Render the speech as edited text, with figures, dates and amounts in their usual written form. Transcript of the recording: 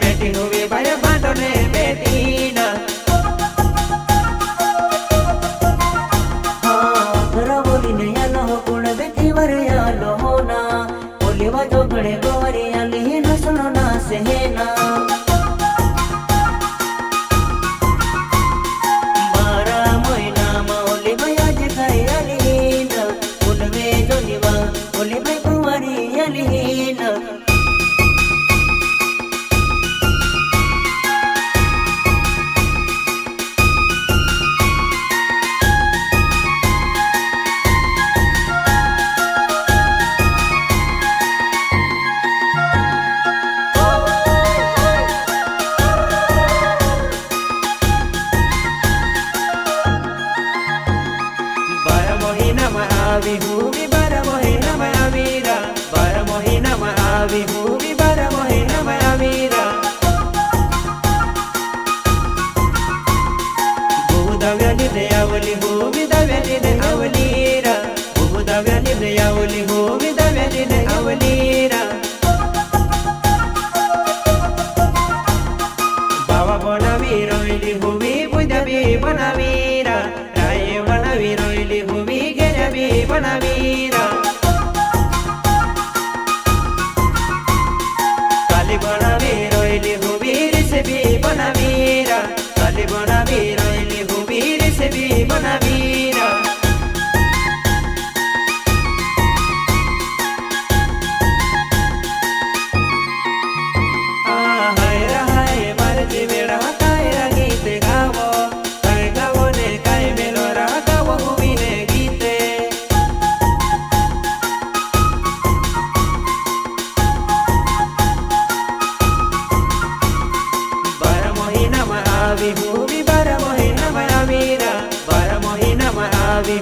बेटी हुई भाई बांधने बेटी ना बोली ने यालो गुण बेटी वर यालो ना बोली वाजो घड़े गोरी आली न सुनो ना सेना मारा मोइना मौली भैया जे खाई आली न उनवे जोनीवा बोली भाई कुंवारी आली न આવી હુવી 12 મહિનામાં આવીરા 12 મહિનામાં આવી હુવી 12 મહિનામાં આવીરા ભૂદાવ્યાની રે આવલી હુવી દાવ્યાની રે આવલીરા ભૂદાવ્યાની રે આવલી હુવી દાવ્યાની રે આવલીરા બાવા બનાવી રોયલી હુવી પૂજાવી બનાવીરા રાયે બનાવી રોયલી હુવી बनावीरा काली बनावी रोयली हुबीर से भी बनावीरा काली बनावी रोयली हुबीर से भी बनावीरा આવી હુવી 12 મહિનામાં આવીરા 12 મહિનામાં આવી